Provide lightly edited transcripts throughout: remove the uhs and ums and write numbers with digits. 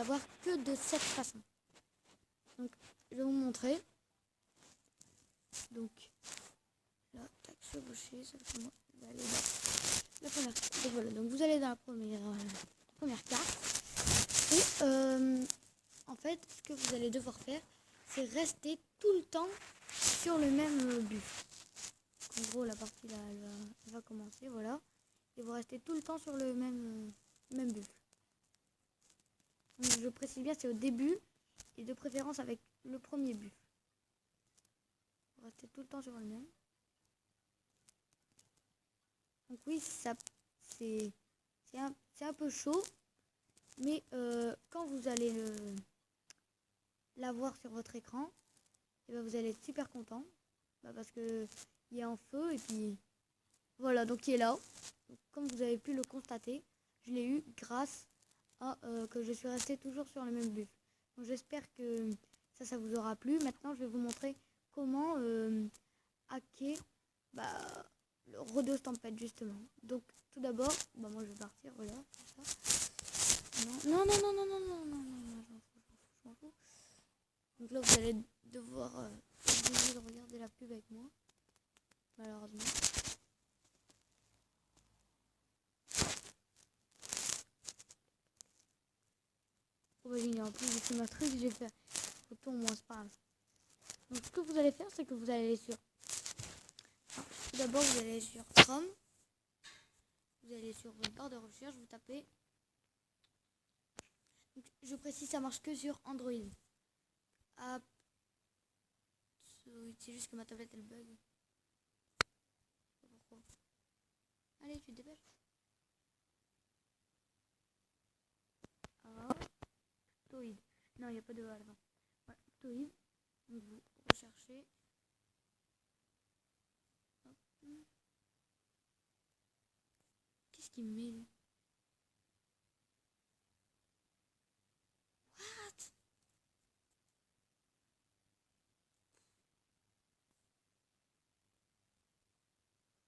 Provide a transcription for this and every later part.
l'avoir que de cette façon. Donc je vais vous montrer. Donc là, tac, chevaucher, ça fait moi. Je vais aller dans la première carte. Donc voilà, donc vous allez dans la première carte. Et en fait, ce que vous allez devoir faire, c'est rester tout le temps sur le même buffle. En gros, la partie là, elle va commencer, voilà. Et vous restez tout le temps sur le même buffle. Donc, je précise bien, c'est au début et de préférence avec le premier buffle. Vous restez tout le temps sur le même. Donc oui, ça c'est un peu chaud, mais quand vous allez l'avoir sur votre écran, et ben vous allez être super content, parce que il est en feu et puis voilà, donc il est là. Donc, comme vous avez pu le constater, je l'ai eu grâce à que je suis resté toujours sur le même buffle. Donc j'espère que ça vous aura plu. Maintenant, je vais vous montrer comment hacker le Rodo Stampede justement. Donc tout d'abord, moi je vais partir, voilà, comme ça. Non, je m'en fous. Donc là vous allez devoir obligé de regarder la pub avec moi, malheureusement. Oh, génial, en plus j'ai fait ma truc, j'ai fait photo, moins c'est pas grave. Donc ce que vous allez faire, c'est que vous allez aller sur... Tout d'abord vous allez sur Chrome. Vous allez sur votre barre de recherche, vous tapez. Donc, je précise, ça marche que sur Android. C'est juste que ma tablette elle bug. Je sais pas pourquoi. Allez, tu te dépêches. Aptoid. Non, il n'y a pas de A avant. Ouais, Aptoid. Donc vous recherchez. Qu'est-ce qu'il me met lui? What?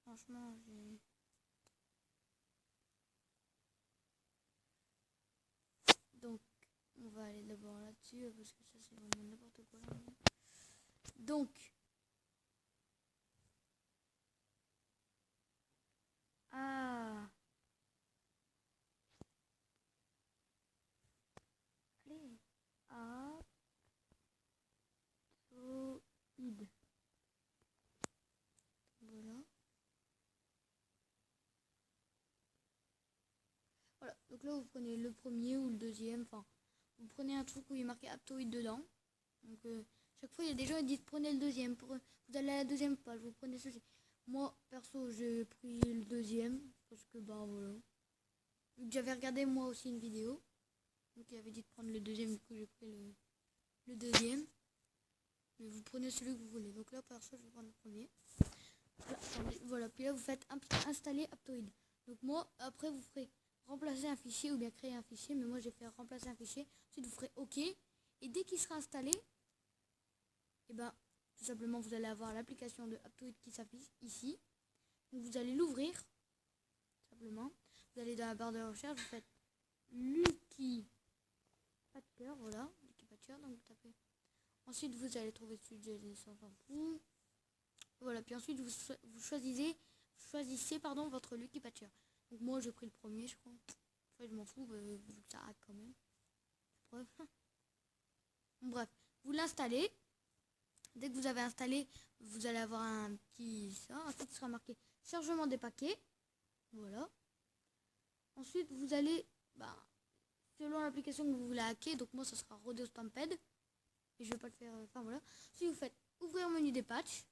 Franchement, j'ai... Donc, on va aller d'abord là-dessus, parce que ça c'est vraiment n'importe quoi. Là. Donc, allez, Aptoid. Voilà. Voilà, donc là vous prenez le premier ou le deuxième, enfin, vous prenez un truc où il est marqué Aptoid dedans. Donc, chaque fois il y a des gens qui disent prenez le deuxième, vous allez à la deuxième page, vous prenez ceci. Moi, perso, j'ai pris le deuxième, parce que voilà. Vu que j'avais regardé moi aussi une vidéo, donc il avait dit de prendre le deuxième, du coup j'ai pris le deuxième. Mais vous prenez celui que vous voulez. Donc là, perso, je vais prendre le premier. Voilà, puis là vous faites installer Aptoid. Donc moi, après vous ferez remplacer un fichier ou bien créer un fichier, mais moi j'ai fait remplacer un fichier. Ensuite vous ferez OK, et dès qu'il sera installé, et ben tout simplement vous allez avoir l'application de Aptoid qui s'affiche ici. Donc vous allez l'ouvrir, simplement. Vous allez dans la barre de recherche, vous faites Lucky Patcher, voilà, Lucky Patcher, donc vous tapez. Ensuite vous allez trouver celui de s'en fout. Voilà, puis ensuite vous choisissez votre Lucky Patcher. Donc moi j'ai pris le premier, je crois. Enfin, je m'en fous, vu que ça hack quand même. Bref. Bref, vous l'installez. Dès que vous avez installé, vous allez avoir un petit ensuite il sera marqué chargement des paquets. Voilà. Ensuite vous allez, selon l'application que vous voulez hacker, donc moi ça sera Rodo Stampede. Et je vais pas le faire, enfin voilà. Si vous faites ouvrir menu des patchs,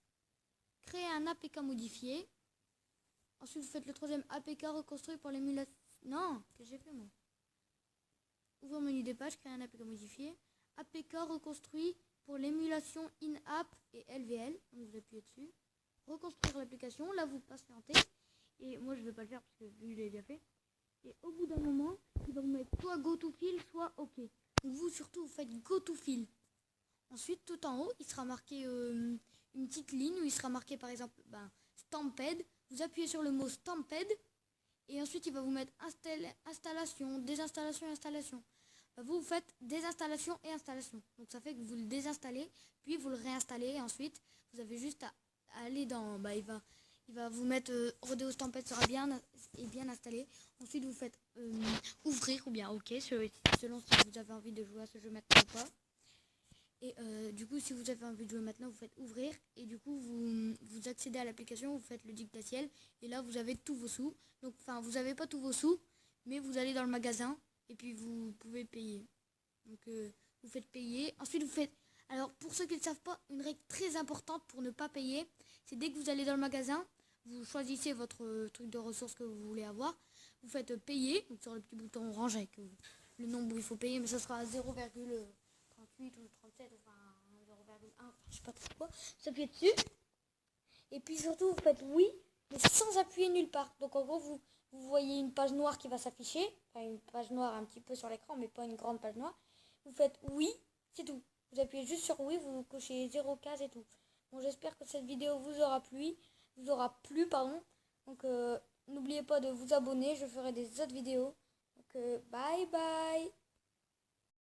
créer un APK modifié. Ensuite, vous faites le troisième APK reconstruit pour l'émulation. Non, que j'ai fait moi. Ouvrir menu des pages, créer un APK modifié. APK reconstruit pour l'émulation in-app et LVL. Donc vous appuyez dessus. Reconstruire l'application. Là, vous patientez. Et moi, je ne vais pas le faire parce que vu que je l'ai déjà fait. Et au bout d'un moment, il va vous mettre soit go to fill, soit OK. Donc vous, surtout, vous faites go to fill. Ensuite, tout en haut, il sera marqué une petite ligne où il sera marqué par exemple Stampede. Vous appuyez sur le mot Stampede et ensuite il va vous mettre installation, désinstallation et installation. vous faites désinstallation et installation. Donc ça fait que vous le désinstallez, puis vous le réinstallez, et ensuite vous avez juste à aller dans, il va vous mettre Rodeo Stampede sera bien installé. Ensuite vous faites ouvrir ou bien OK, selon si vous avez envie de jouer à ce jeu maintenant ou pas. Et du coup, si vous avez envie de jouer maintenant, vous faites ouvrir. Et du coup, vous accédez à l'application, vous faites le dictatiel. Et là, vous avez tous vos sous. Donc, enfin, vous n'avez pas tous vos sous, mais vous allez dans le magasin et puis vous pouvez payer. Donc, vous faites payer. Ensuite, vous faites... Alors, pour ceux qui ne savent pas, une règle très importante pour ne pas payer, c'est dès que vous allez dans le magasin, vous choisissez votre truc de ressources que vous voulez avoir. Vous faites payer, donc sur le petit bouton orange avec le nombre où il faut payer, mais ça sera 0,38 ou 37, enfin 0,1, je sais pas trop quoi. Vous appuyez dessus. Et puis surtout, vous faites oui, mais sans appuyer nulle part. Donc en gros, vous voyez une page noire qui va s'afficher. Enfin, une page noire un petit peu sur l'écran, mais pas une grande page noire. Vous faites oui, c'est tout. Vous appuyez juste sur oui, vous cochez 0 case et tout. Bon, j'espère que cette vidéo vous aura plu, pardon. Donc n'oubliez pas de vous abonner, je ferai des autres vidéos. Donc bye bye.